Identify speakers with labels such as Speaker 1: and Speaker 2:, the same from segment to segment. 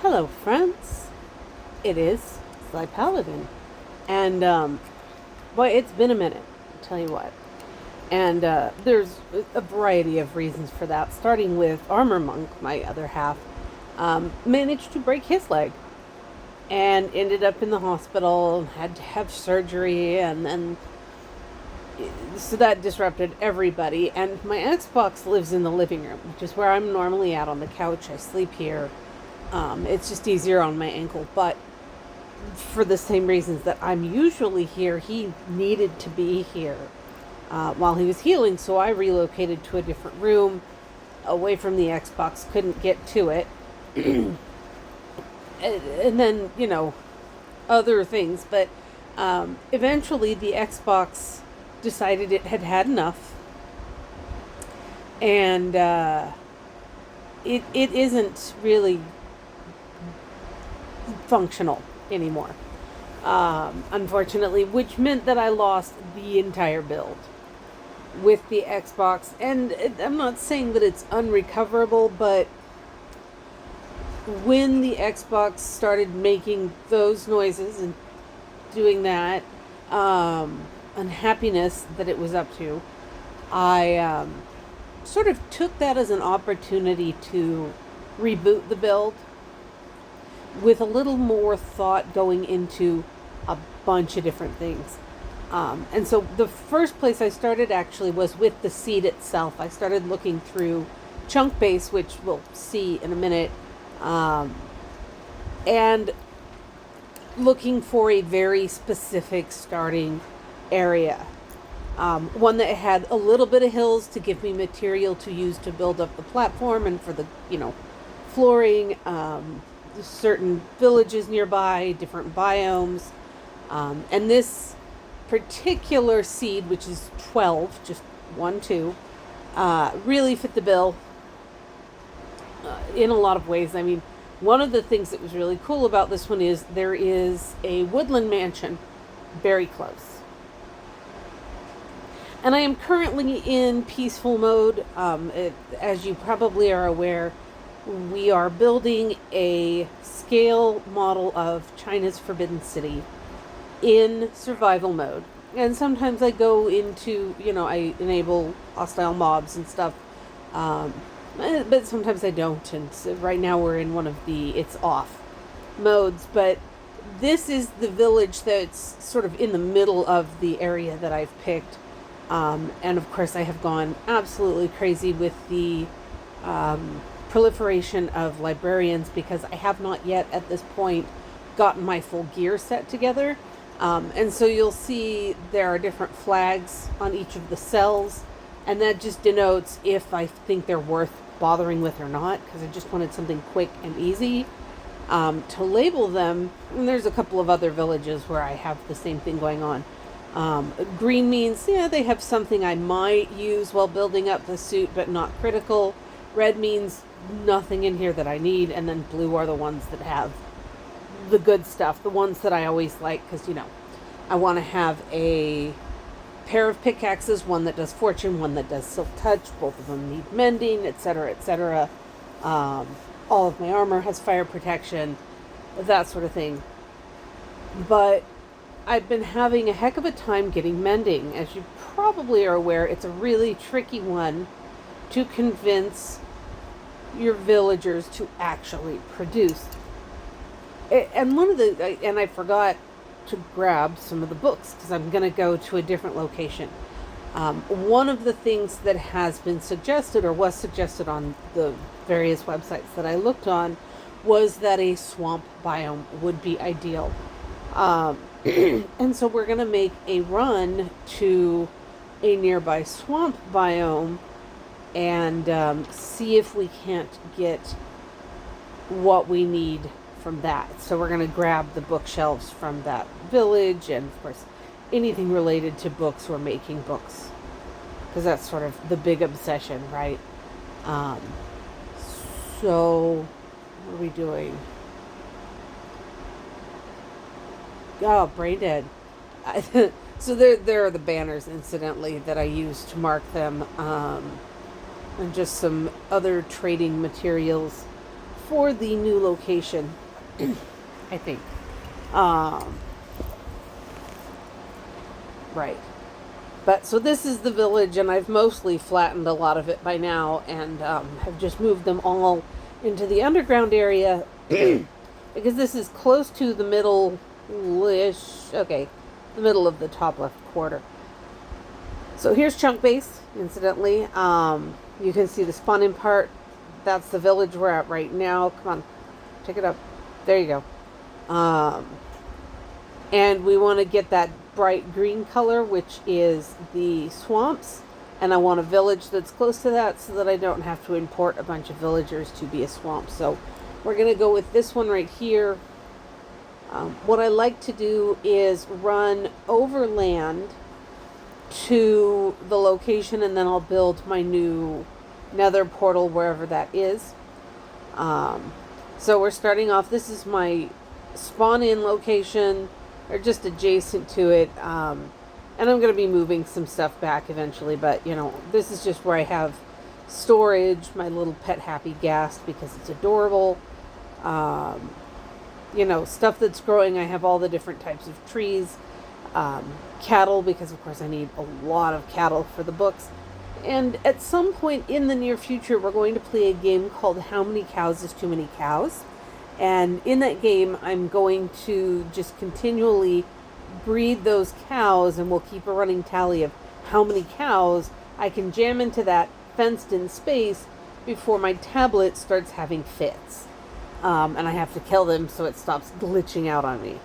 Speaker 1: Hello, friends. It is Sly Paladin. And, boy, it's been a minute, I'll tell you what. And there's a variety of reasons for that, starting with Armor Monk, my other half, managed to break his leg and ended up in the hospital, had to have surgery, and then so that disrupted everybody. And my Xbox lives in the living room, which is where I'm normally at on the couch. I sleep here. It's just easier on my ankle, but for the same reasons that I'm usually here, he needed to be here while he was healing, so I relocated to a different room away from the Xbox, couldn't get to it. And then, other things, but eventually the Xbox decided it had had enough, and it isn't really functional anymore, unfortunately, which meant that I lost the entire build with the Xbox. And I'm not saying that it's unrecoverable, but when the Xbox started making those noises and doing that unhappiness that it was up to, I sort of took that as an opportunity to reboot the build with a little more thought going into a bunch of different things. And so the first place I started actually was with the seed itself. I started looking through Chunk Base, which we'll see in a minute, and looking for a very specific starting area. One that had a little bit of hills to give me material to use to build up the platform and for the, flooring, certain villages nearby, different biomes. And this particular seed, which is 12, just 1, 2, really fit the bill in a lot of ways. I mean, one of the things that was really cool about this one is there is a woodland mansion very close. And I am currently in peaceful mode. As you probably are aware, we are building a scale model of China's Forbidden City in survival mode. And sometimes I go into, I enable hostile mobs and stuff. But sometimes I don't. And so right now we're in one of the it's off modes. But this is the village that's sort of in the middle of the area that I've picked. And of course I have gone absolutely crazy with the proliferation of librarians, because I have not yet at this point gotten my full gear set together. And so you'll see there are different flags on each of the cells, and that just denotes if I think they're worth bothering with or not, because I just wanted something quick and easy to label them. And there's a couple of other villages where I have the same thing going on. Green means, they have something I might use while building up the suit, but not critical. Red means nothing in here that I need, and then blue are the ones that have the good stuff, the ones that I always like, because, I want to have a pair of pickaxes, one that does fortune, one that does silk touch, both of them need mending, etc., etc. All of my armor has fire protection, that sort of thing. But I've been having a heck of a time getting mending. As you probably are aware, it's a really tricky one to convince your villagers to actually produce. And and I forgot to grab some of the books because I'm going to go to a different location. One of the things that has been suggested, or was suggested on the various websites that I looked on, was that a swamp biome would be ideal. And so we're going to make a run to a nearby swamp biome and see if we can't get what we need from that. So we're going to grab the bookshelves from that village, and of course anything related to books or making books, because that's sort of the big obsession, right? So what are we doing? Oh, brain dead. So there are the banners, incidentally, that I use to mark them, and just some other trading materials for the new location, I think. Right. But so this is the village, and I've mostly flattened a lot of it by now, and have just moved them all into the underground area because this is close to the middle-ish, okay, the middle of the top left quarter. So here's Chunk Base, incidentally. You can see the spawning part. That's the village we're at right now. Come on, pick it up. There you go. And we want to get that bright green color, which is the swamps. And I want a village that's close to that so that I don't have to import a bunch of villagers to be a swamp. So we're going to go with this one right here. What I like to do is run overland to the location, and then I'll build my new nether portal wherever that is. So we're starting off, this is my spawn in location, or just adjacent to it, and I'm going to be moving some stuff back eventually, but you know, this is just where I have storage, my little pet Happy Ghast because it's adorable. You know, stuff that's growing. I have all the different types of trees, cattle, because of course I need a lot of cattle for the books. And at some point in the near future, we're going to play a game called How Many Cows is Too Many Cows? And in that game, I'm going to just continually breed those cows, and we'll keep a running tally of how many cows I can jam into that fenced-in space before my tablet starts having fits. And I have to kill them so it stops glitching out on me.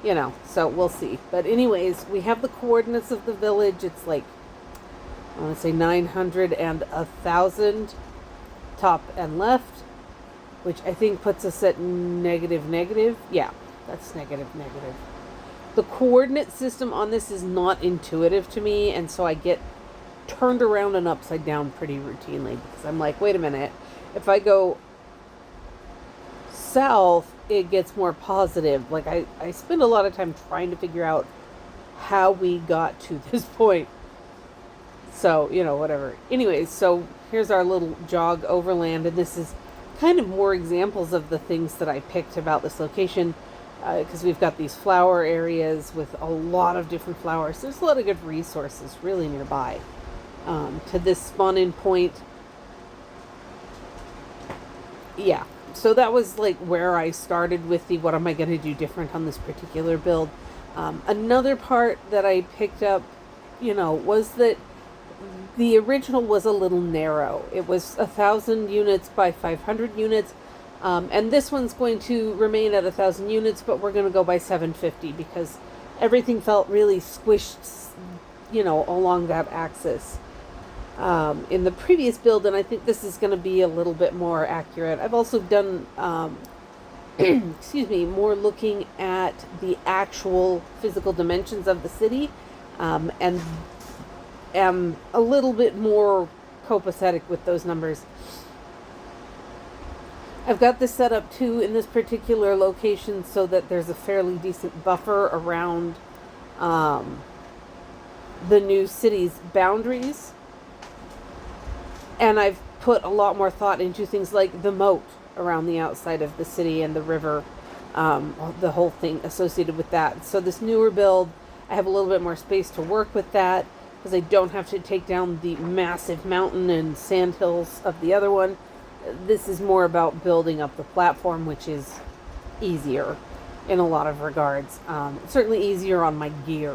Speaker 1: You know, so we'll see. But anyways, we have the coordinates of the village. It's like, I want to say 900 and 1,000 top and left, which I think puts us at negative. Yeah, that's negative. The coordinate system on this is not intuitive to me, and so I get turned around and upside down pretty routinely because I'm like, wait a minute, if I go south, it gets more positive. Like I spend a lot of time trying to figure out how we got to this point. So, you know, whatever. Anyways, so here's our little jog overland, and this is kind of more examples of the things that I picked about this location, because we've got these flower areas with a lot of different flowers. There's a lot of good resources really nearby to this spawn-in point. Yeah, so that was like where I started with the what am I going to do different on this particular build. Another part that I picked up, you know, was that the original was a little narrow. It was 1,000 units by 500 units. And this one's going to remain at 1,000 units, but we're going to go by 750 because everything felt really squished, you know, along that axis in the previous build. And I think this is going to be a little bit more accurate. I've also done, excuse me, more looking at the actual physical dimensions of the city, and am a little bit more copacetic with those numbers. I've got this set up too in this particular location so that there's a fairly decent buffer around the new city's boundaries. And I've put a lot more thought into things like the moat around the outside of the city and the river, the whole thing associated with that. So this newer build, I have a little bit more space to work with that, because I don't have to take down the massive mountain and sand hills of the other one. This is more about building up the platform, which is easier in a lot of regards. Certainly easier on my gear,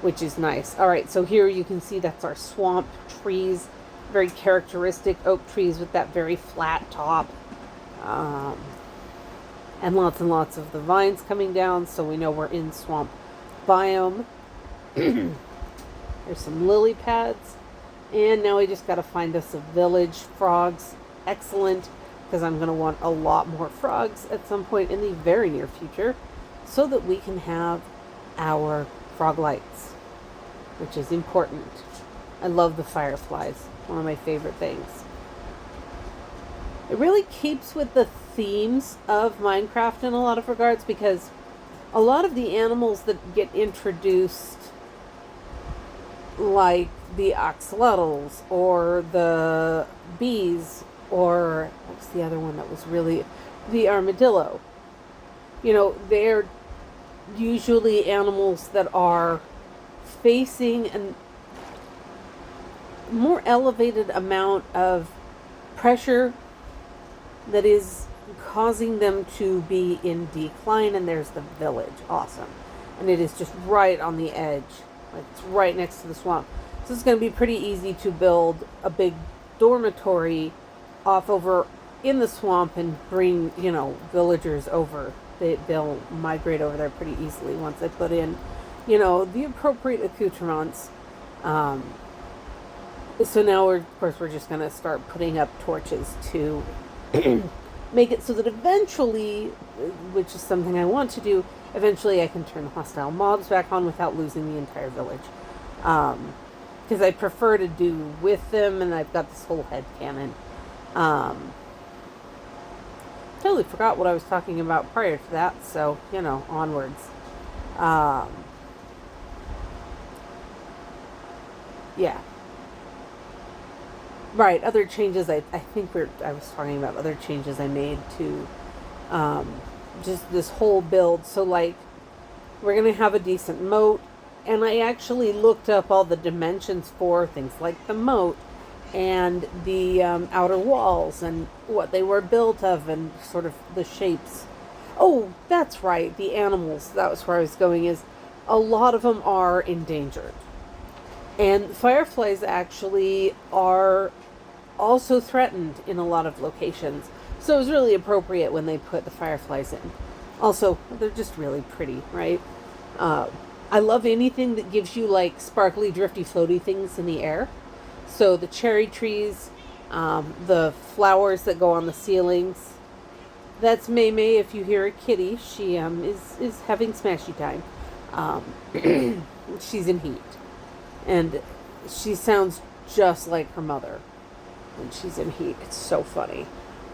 Speaker 1: which is nice. All right, so here you can see that's our swamp trees, very characteristic oak trees with that very flat top. And lots of the vines coming down, so we know we're in swamp biome. There's some lily pads. And now we just got to find us a village. Frogs, excellent, because I'm going to want a lot more frogs at some point in the very near future so that we can have our frog lights, which is important. I love the fireflies, one of my favorite things. It really keeps with the themes of Minecraft in a lot of regards, because a lot of the animals that get introduced, like the axolotls or the bees, or what's the other one that was really, the armadillo. You know, they're usually animals that are facing a more elevated amount of pressure that is causing them to be in decline. And there's the village. Awesome. And it is just right on the edge. Like, it's right next to the swamp. So it's going to be pretty easy to build a big dormitory off over in the swamp and bring, you know, villagers over. They'll migrate over there pretty easily once I put in, you know, the appropriate accoutrements. So now, of course, we're just going to start putting up torches to make it so that eventually, which is something I want to do, eventually I can turn the hostile mobs back on without losing the entire village. Because I prefer to do with them, and I've got this whole head cannon. Totally forgot what I was talking about prior to that, so, you know, onwards. Yeah. Right, other changes, I think I was talking about other changes I made to just this whole build. So, like, we're going to have a decent moat, and I actually looked up all the dimensions for things like the moat and the outer walls and what they were built of and sort of the shapes. Oh, that's right, the animals, that was where I was going, is a lot of them are endangered. And fireflies actually are also threatened in a lot of locations. So it was really appropriate when they put the fireflies in. Also, they're just really pretty, right? I love anything that gives you like sparkly, drifty, floaty things in the air. So the cherry trees, the flowers that go on the ceilings. That's May May. If you hear a kitty, she is having smashy time. She's in heat. And she sounds just like her mother when she's in heat. It's so funny.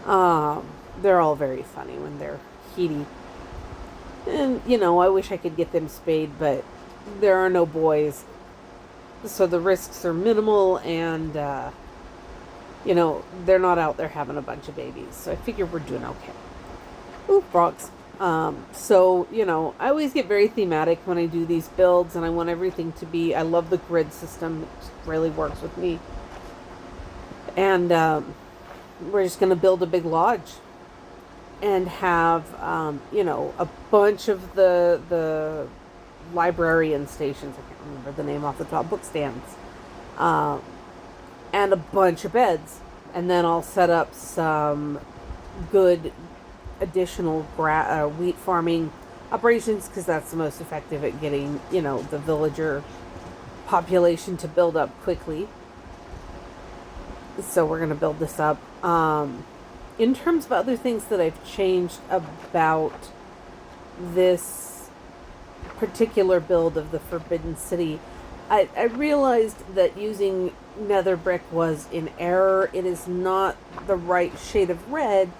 Speaker 1: They're all very funny when they're heaty. And, you know, I wish I could get them spayed, but there are no boys. So the risks are minimal, and, you know, they're not out there having a bunch of babies. So I figure we're doing okay. Ooh, frogs. So, you know, I always get very thematic when I do these builds, and I want everything to be, I love the grid system. It really works with me. And, we're just going to build a big lodge and have, you know, a bunch of the librarian stations. I can't remember the name off the top. Book stands. And a bunch of beds. And then I'll set up some good additional wheat farming operations, because that's the most effective at getting, you know, the villager population to build up quickly. So we're going to build this up. In terms of other things that I've changed about this particular build of the Forbidden City, I realized that using nether brick was in error. It is not the right shade of red.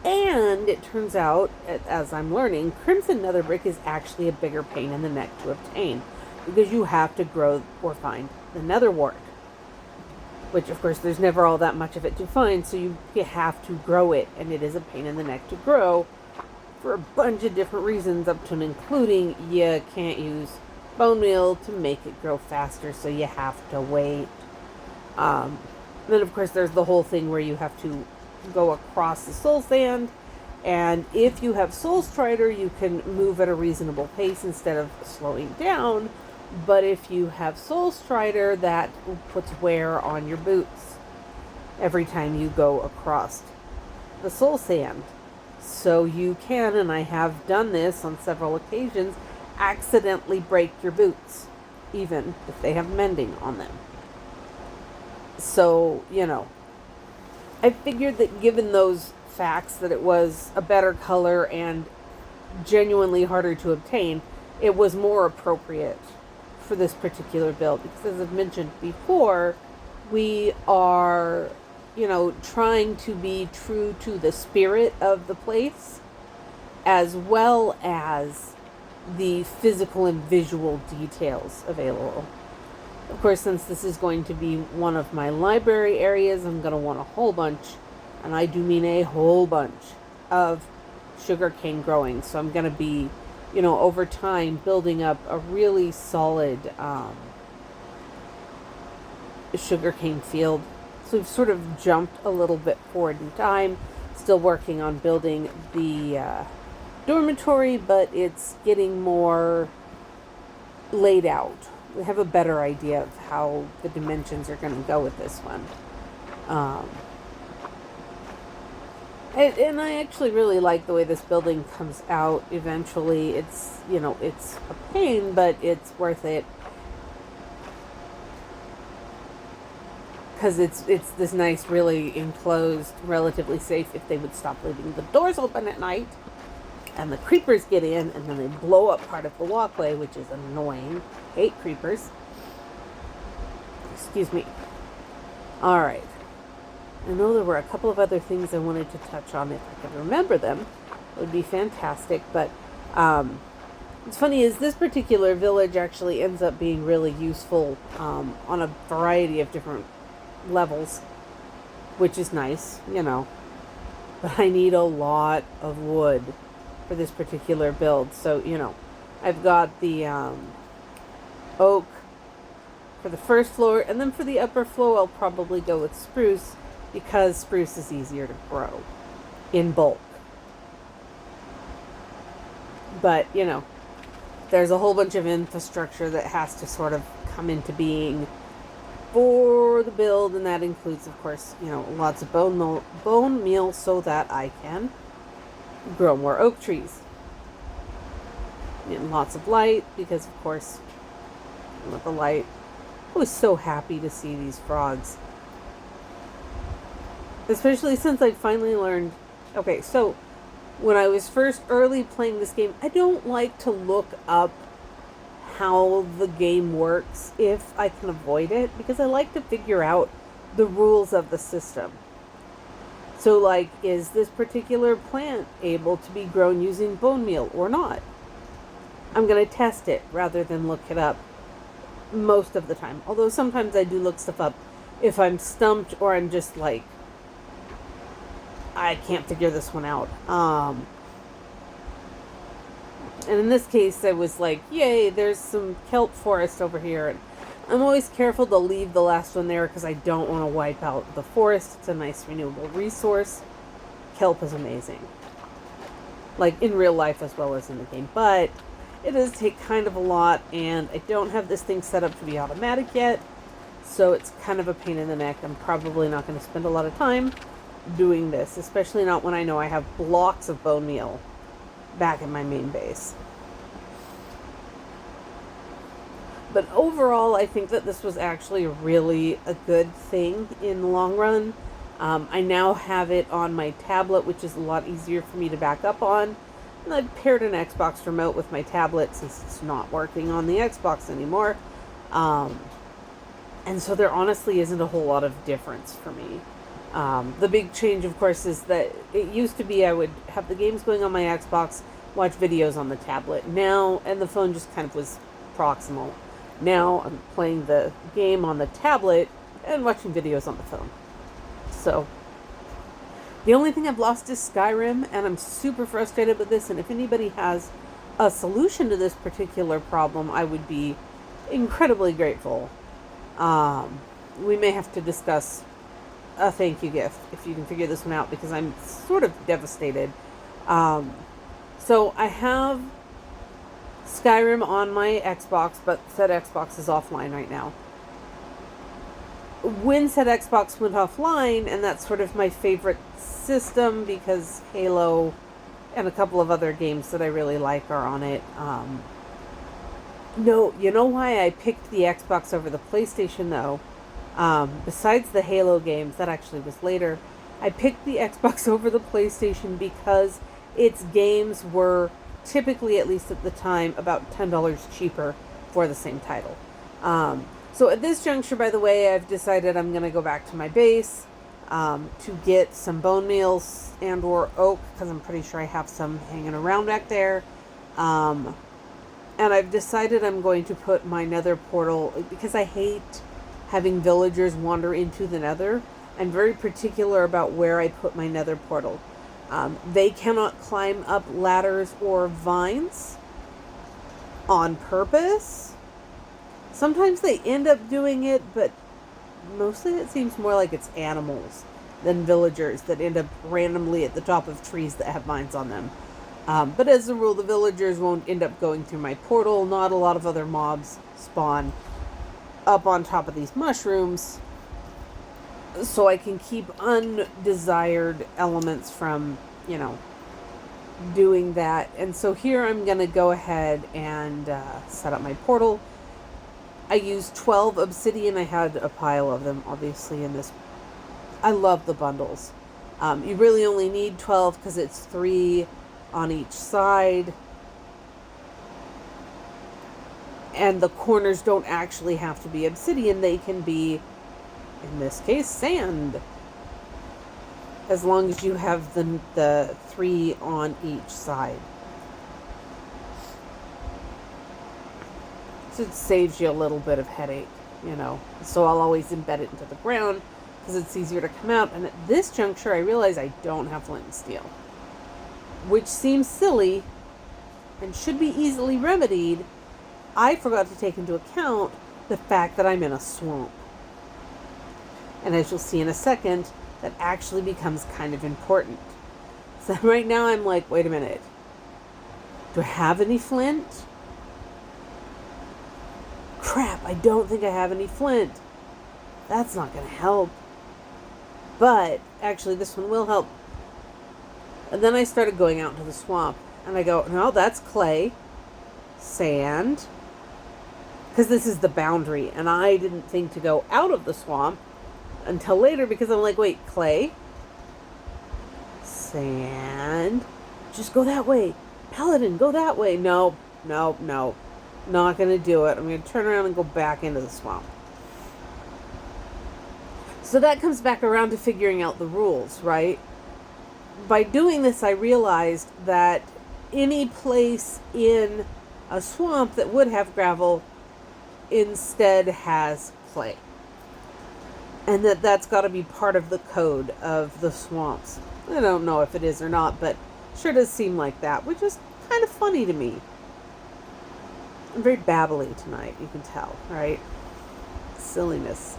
Speaker 1: And it turns out, as I'm learning, crimson nether brick is actually a bigger pain in the neck to obtain, because you have to grow or find the nether wart, which of course there's never all that much of it to find, so you have to grow it, and it is a pain in the neck to grow for a bunch of different reasons, up to and including you can't use bone meal to make it grow faster, so you have to wait. Then of course there's the whole thing where you have to go across the soul sand, and if you have soul strider, you can move at a reasonable pace instead of slowing down. But if you have soul strider, that puts wear on your boots every time you go across the soul sand. So you can, and I have done this on several occasions, accidentally break your boots, even if they have mending on them. So, you know, I figured that given those facts, that it was a better color and genuinely harder to obtain, it was more appropriate for this particular build. Because as I've mentioned before, we are, you know, trying to be true to the spirit of the place, as well as the physical and visual details available. Of course, since this is going to be one of my library areas, I'm going to want a whole bunch and I do mean a whole bunch, of sugarcane growing. So I'm going to be, over time building up a really solid sugarcane field. So we've sort of jumped a little bit forward in time. Still working on building the dormitory, but it's getting more laid out. We have a better idea of how the dimensions are going to go with this one. And I actually really like the way this building comes out eventually. It's, it's a pain, but it's worth it. Because it's this nice, really enclosed, relatively safe if they would stop leaving the doors open at night. And the creepers get in, and then they blow up part of the walkway, which is annoying. Hate creepers. Excuse me. All right. I know there were a couple of other things I wanted to touch on. If I could remember them, it would be fantastic. But what's funny is this particular village actually ends up being really useful on a variety of different levels, which is nice, But I need a lot of wood for this particular build. So, I've got the oak for the first floor, and then for the upper floor I'll probably go with spruce, because spruce is easier to grow in bulk. But, there's a whole bunch of infrastructure that has to sort of come into being for the build, and that includes, of course, lots of bone meal so that I can grow more oak trees. And lots of light, because, of course, with the light, I was so happy to see these frogs. Especially since I finally learned... Okay, so when I was first early playing this game, I don't like to look up how the game works if I can avoid it, because I like to figure out the rules of the system. So, like, is this particular plant able to be grown using bone meal or not? I'm going to test it rather than look it up most of the time. Although sometimes I do look stuff up if I'm stumped or I'm just like, I can't figure this one out. And in this case, I was like, yay, there's some kelp forest over here. And I'm always careful to leave the last one there because I don't want to wipe out the forest. It's a nice renewable resource. Kelp is amazing. Like in real life as well as in the game. But it does take kind of a lot, and I don't have this thing set up to be automatic yet. So it's kind of a pain in the neck. I'm probably not going to spend a lot of time doing this, especially not when I know I have blocks of bone meal back in my main base. But overall, I think that this was actually really a good thing in the long run. I now have it on my tablet, which is a lot easier for me to back up on. And I've paired an Xbox remote with my tablet since it's not working on the Xbox anymore. And so there honestly isn't a whole lot of difference for me. The big change, of course, is that it used to be I would have the games going on my Xbox, watch videos on the tablet. Now, and the phone just kind of was proximal. Now I'm playing the game on the tablet and watching videos on the phone. So, the only thing I've lost is Skyrim, and I'm super frustrated with this, and if anybody has a solution to this particular problem, I would be incredibly grateful. We may have to discuss a thank you gift if you can figure this one out, because I'm sort of devastated. So I have Skyrim on my Xbox, but said Xbox is offline right now. When said Xbox went offline, and that's sort of my favorite system because Halo and a couple of other games that I really like are on it. No, you know why I picked the Xbox over the PlayStation though? Besides the Halo games, that actually was later, I picked the Xbox over the PlayStation because its games were typically, at least at the time, about $10 cheaper for the same title. So at this juncture, by the way, I've decided I'm going to go back to my base to get some bone meals and or oak, because I'm pretty sure I have some hanging around back there. And I've decided I'm going to put my nether portal, because I hate having villagers wander into the nether, I'm very particular about where I put my nether portal. They cannot climb up ladders or vines on purpose. Sometimes they end up doing it, but mostly it seems more like it's animals than villagers that end up randomly at the top of trees that have vines on them. But as a rule, the villagers won't end up going through my portal. Not a lot of other mobs spawn up on top of these mushrooms, so I can keep undesired elements from, doing that. And so here I'm going to go ahead and set up my portal. I used 12 obsidian. I had a pile of them, obviously, in this. I love the bundles. You really only need 12 because it's 3 on each side. And the corners don't actually have to be obsidian. They can be, in this case, sand. As long as you have the 3 on each side. So it saves you a little bit of headache, So I'll always embed it into the ground because it's easier to come out. And at this juncture, I realize I don't have flint and steel, which seems silly and should be easily remedied. I forgot to take into account the fact that I'm in a swamp. And as you'll see in a second, that actually becomes kind of important. So right now I'm like, wait a minute. Do I have any flint? Crap, I don't think I have any flint. That's not going to help. But actually this one will help. And then I started going out into the swamp. And I go, no, that's clay. Sand. Because this is the boundary. And I didn't think to go out of the swamp until later because I'm like, wait, clay, sand, just go that way. Paladin, go that way. No, not going to do it. I'm going to turn around and go back into the swamp. So that comes back around to figuring out the rules, right? By doing this, I realized that any place in a swamp that would have gravel instead has clay. And that's got to be part of the code of the swamps. I don't know if it is or not, but sure does seem like that, which is kind of funny to me. I'm very babbly tonight, you can tell, right? Silliness.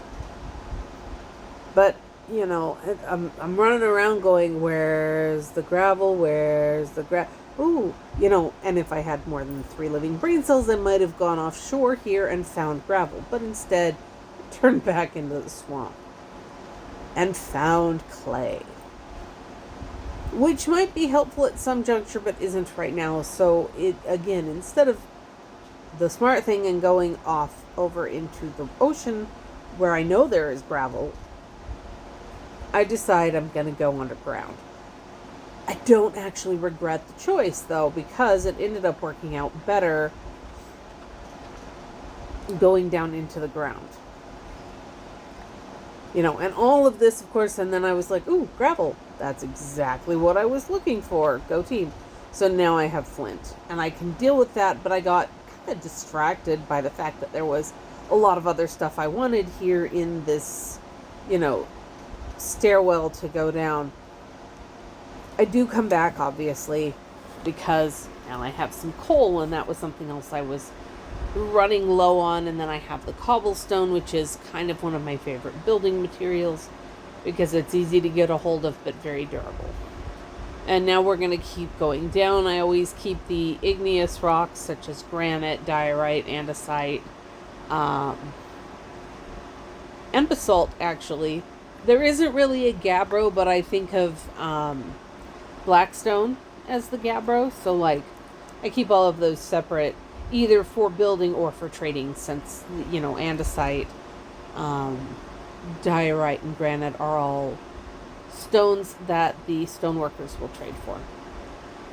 Speaker 1: But, I'm running around going, where's the gravel? Where's the gravel? Ooh, and if I had more than 3 living brain cells, I might have gone offshore here and found gravel. But instead, turned back into the swamp and found clay, which might be helpful at some juncture but isn't right now. So it, again, instead of the smart thing and going off over into the ocean where I know there is gravel, I decide I'm going to go underground. I don't actually regret the choice though, because it ended up working out better going down into the ground. And all of this, of course, and then I was like, ooh, gravel. That's exactly what I was looking for. Go team. So now I have flint. And I can deal with that, but I got kind of distracted by the fact that there was a lot of other stuff I wanted here in this, stairwell to go down. I do come back, obviously, because now I have some coal, and that was something else I was running low on. And then I have the cobblestone, which is kind of one of my favorite building materials because it's easy to get a hold of but very durable. And now we're going to keep going down. I always keep the igneous rocks such as granite, diorite, andesite, and basalt. Actually, there isn't really a gabbro, but I think of blackstone as the gabbro. So I keep all of those separate, either for building or for trading, since, andesite, diorite, and granite are all stones that the stoneworkers will trade for.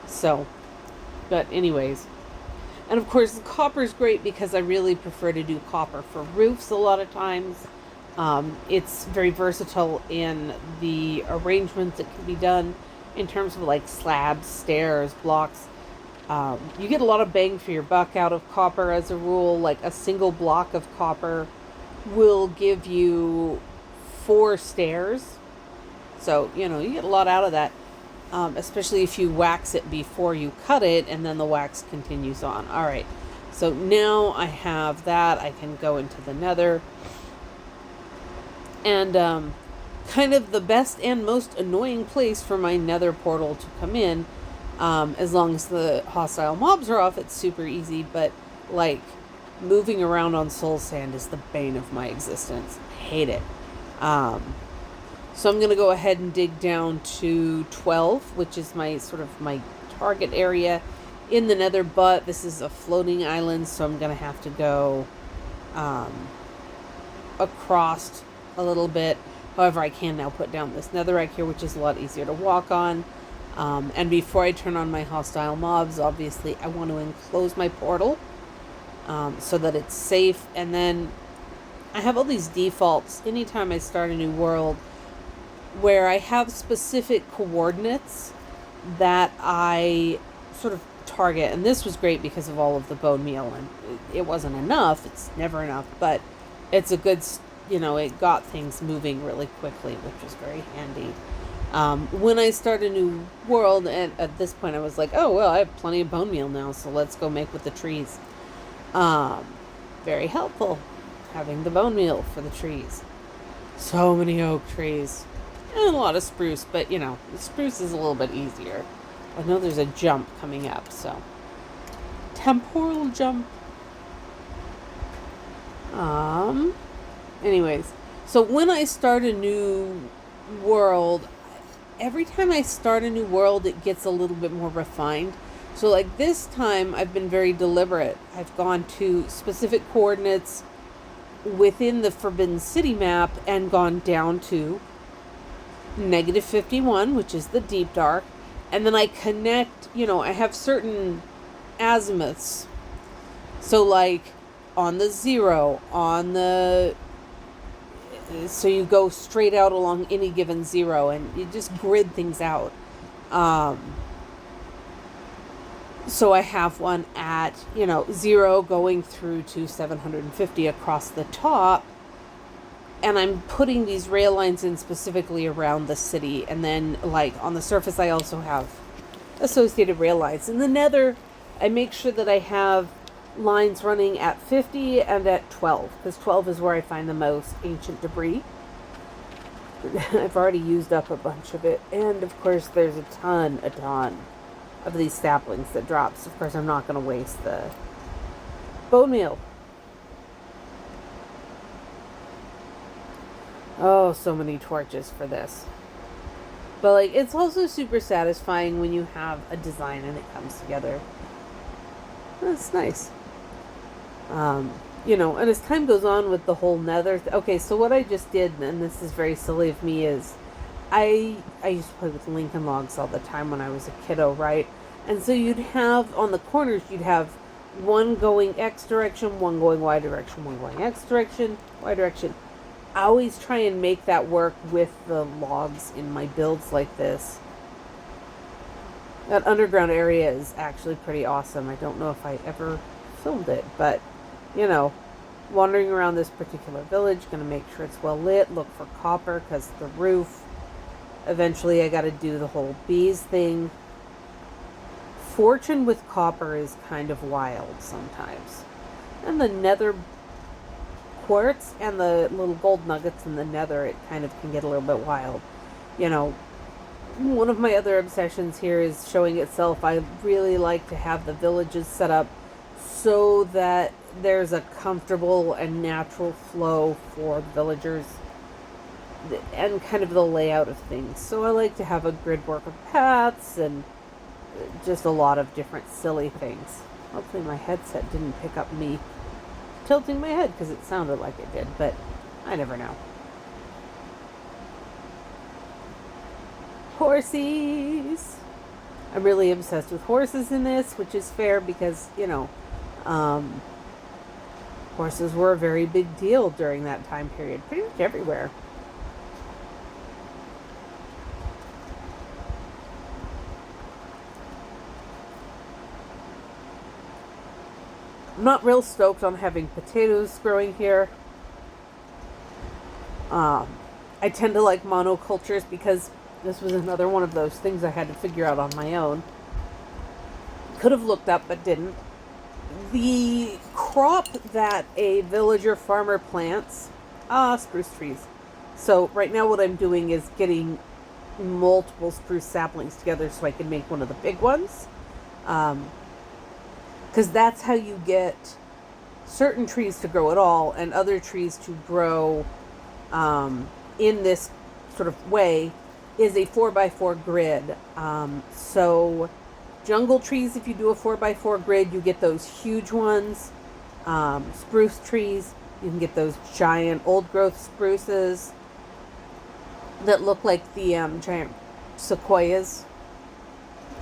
Speaker 1: So, but anyways. And of course, copper is great because I really prefer to do copper for roofs a lot of times. It's very versatile in the arrangements that can be done in terms of slabs, stairs, blocks. You get a lot of bang for your buck out of copper as a rule. A single block of copper will give you 4 stairs So, you know, you get a lot out of that, especially if you wax it before you cut it and then the wax continues on. All right. So now I have that. I can go into the nether. And kind of the best and most annoying place for my nether portal to come in, as long as the hostile mobs are off, it's super easy. But, like, moving around on soul sand is the bane of my existence. I hate it. So I'm going to go ahead and dig down to 12, which is my sort of my target area in the nether. But this is a floating island, so I'm going to have to go across a little bit. However, I can now put down this netherrack here, which is a lot easier to walk on. And before I turn on my hostile mobs, obviously, I want to enclose my portal so that it's safe. And then I have all these defaults anytime I start a new world where I have specific coordinates that I sort of target. And this was great because of all of the bone meal. And it wasn't enough. It's never enough. But it's a good, you know, it got things moving really quickly, which was very handy. When I start a new world, and at this point I was like, oh, well, I have plenty of bone meal now, so let's go make with the trees. Very helpful, having the bone meal for the trees. So many oak trees. And a lot of spruce, but, you know, the spruce is a little bit easier. I know there's a jump coming up, so. Temporal jump. Anyways, so when I start a new world, every time I start a new world, it gets a little bit more refined. So like this time, I've been very deliberate. I've gone to specific coordinates within the Forbidden City map and gone down to -51, which is the deep dark. And then I connect, you know, I have certain azimuths. So like on the 0, on the... So you go straight out along any given 0 and you just grid things out. So I have one at, you know, 0 going through to 750 across the top. And I'm putting these rail lines in specifically around the city. And then, like, on the surface, I also have associated rail lines. In the nether, I make sure that I have lines running at 50 and at 12. Because 12 is where I find the most ancient debris. I've already used up a bunch of it. And, of course, there's a ton of these saplings that drop. So, of course, I'm not going to waste the bone meal. Oh, so many torches for this. But, like, it's also super satisfying when you have a design and it comes together. That's nice. You know, and as time goes on with the whole nether... Okay, so what I just did, and this is very silly of me, is I used to play with Lincoln Logs all the time when I was a kiddo, right? And so you'd have, on the corners, you'd have one going X direction, one going Y direction, one going X direction, Y direction. I always try and make that work with the logs in my builds like this. That underground area is actually pretty awesome. I don't know if I ever filmed it, but, you know, wandering around this particular village, going to make sure it's well lit, look for copper, because the roof. Eventually I got to do the whole bees thing. Fortune with copper is kind of wild sometimes. And the nether quartz and the little gold nuggets in the nether, it kind of can get a little bit wild. You know, one of my other obsessions here is showing itself. I really like to have the villages set up so that there's a comfortable and natural flow for the villagers and kind of the layout of things. So I like to have a grid work of paths and just a lot of different silly things. Hopefully my headset didn't pick up me tilting my head because it sounded like it did, but I never know. Horsies! I'm really obsessed with horses in this, which is fair because, you know, horses were a very big deal during that time period, pretty much everywhere. I'm not real stoked on having potatoes growing here. I tend to like monocultures because this was another one of those things I had to figure out on my own. Could have looked up but didn't. The crop that a villager farmer plants, spruce trees. So right now what I'm doing is getting multiple spruce saplings together so I can make one of the big ones. Because that's how you get certain trees to grow at all and other trees to grow in this sort of way is a 4x4 grid. So jungle trees, if you do a 4x4 grid, you get those huge ones. Spruce trees, you can get those giant old growth spruces that look like the giant sequoias.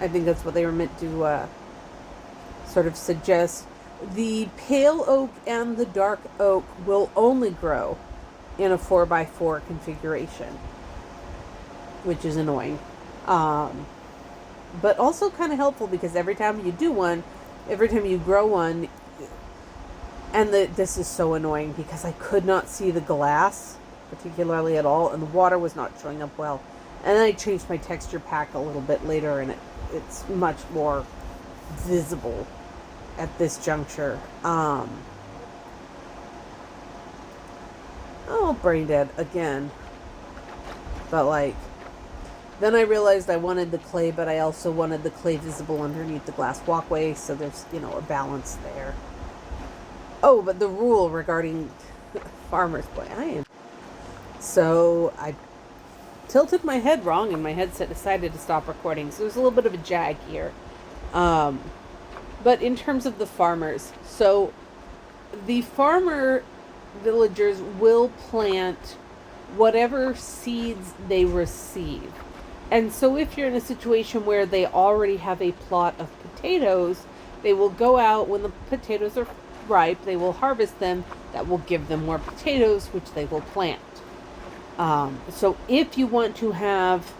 Speaker 1: I think that's what they were meant to sort of suggest. The pale oak and the dark oak will only grow in a 4x4 configuration, which is annoying. But also kind of helpful because every time you grow one, and this is so annoying because I could not see the glass particularly at all, and the water was not showing up well. And then I changed my texture pack a little bit later, and it's much more visible at this juncture. Oh, brain dead again. But like, then I realized I wanted the clay, but I also wanted the clay visible underneath the glass walkway, so there's, a balance there. Oh, but the rule regarding farmers, boy, So I tilted my head wrong, and my headset decided to stop recording, so there's a little bit of a jag here. But in terms of the farmers, so the farmer villagers will plant whatever seeds they receive. And so if you're in a situation where they already have a plot of potatoes, they will go out when the potatoes are ripe, they will harvest them. That will give them more potatoes, which they will plant. So if you want to have,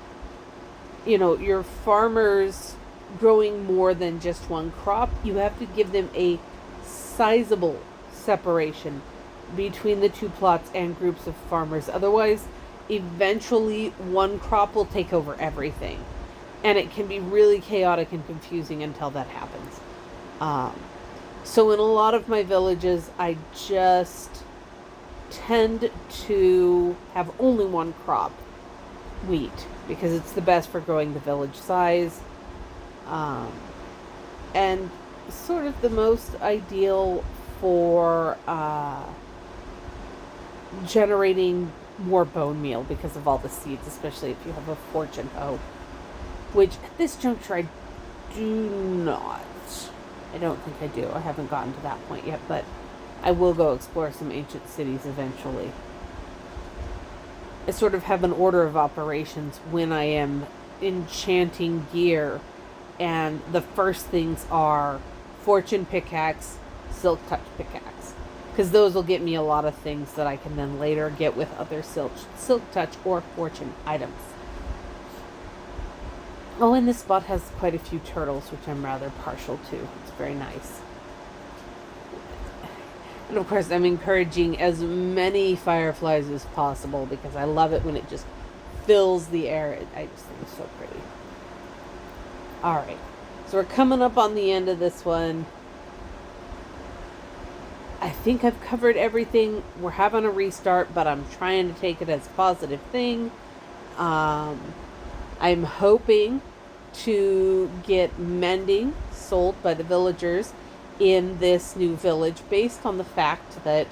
Speaker 1: your farmers growing more than just one crop, you have to give them a sizable separation between the two plots and groups of farmers. Otherwise, eventually one crop will take over everything. And it can be really chaotic and confusing until that happens. So in a lot of my villages, I just tend to have only one crop, wheat, because it's the best for growing the village size. And sort of the most ideal for generating more bone meal because of all the seeds, especially if you have a fortune hoe, which at this juncture I do not. I don't think I do. I haven't gotten to that point yet, but I will go explore some ancient cities eventually. I sort of have an order of operations when I am enchanting gear, and the first things are fortune pickaxe, silk touch pickaxe, because those will get me a lot of things that I can then later get with other silk touch or fortune items. Oh, and this spot has quite a few turtles, which I'm rather partial to. It's very nice. And of course, I'm encouraging as many fireflies as possible because I love it when it just fills the air. I just think it's so pretty. Alright, so we're coming up on the end of this one. I think I've covered everything. We're having a restart, but I'm trying to take it as a positive thing. I'm hoping to get mending sold by the villagers in this new village based on the fact that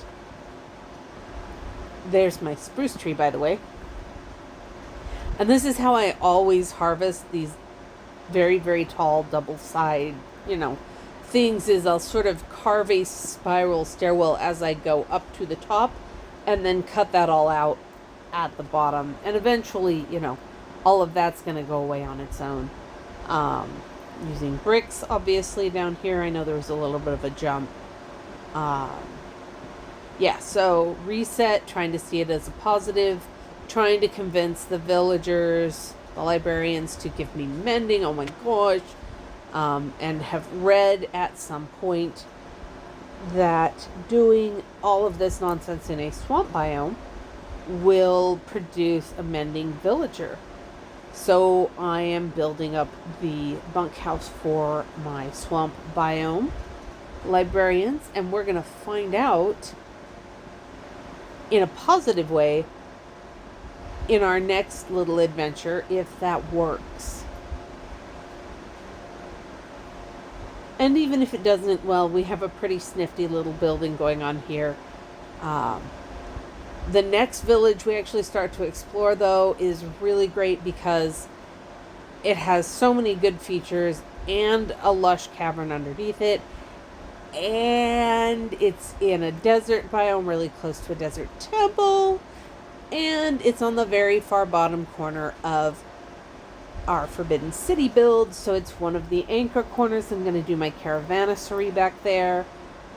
Speaker 1: there's my spruce tree, by the way. And this is how I always harvest these very, very tall double side, things, is I'll sort of carve a spiral stairwell as I go up to the top and then cut that all out at the bottom. And eventually, all of that's going to go away on its own. Using bricks, obviously, down here. I know there was a little bit of a jump. Yeah, so reset, trying to see it as a positive, trying to convince the villagers, the librarians, to give me mending. Oh my gosh. And have read at some point that doing all of this nonsense in a swamp biome will produce a mending villager. So I am building up the bunkhouse for my swamp biome librarians, and we're going to find out in a positive way in our next little adventure if that works. And even if it doesn't, well, we have a pretty snifty little building going on here. The next village we actually start to explore, though, is really great because it has so many good features and a lush cavern underneath it. And it's in a desert biome really close to a desert temple. And it's on the very far bottom corner of our Forbidden City build. So it's one of the anchor corners. I'm going to do my caravanserai back there,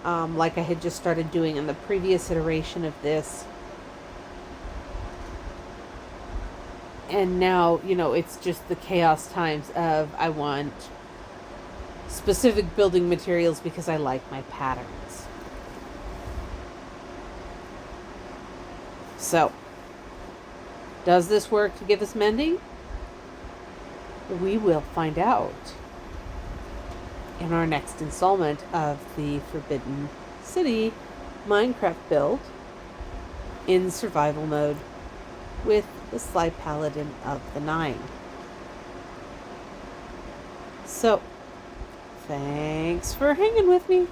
Speaker 1: like I had just started doing in the previous iteration of this. And now, it's just the chaos times of I want specific building materials because I like my patterns. So, does this work to give us mending? We will find out in our next installment of the Forbidden City Minecraft build in survival mode with the Sly Paladin of the Nine. So, thanks for hanging with me.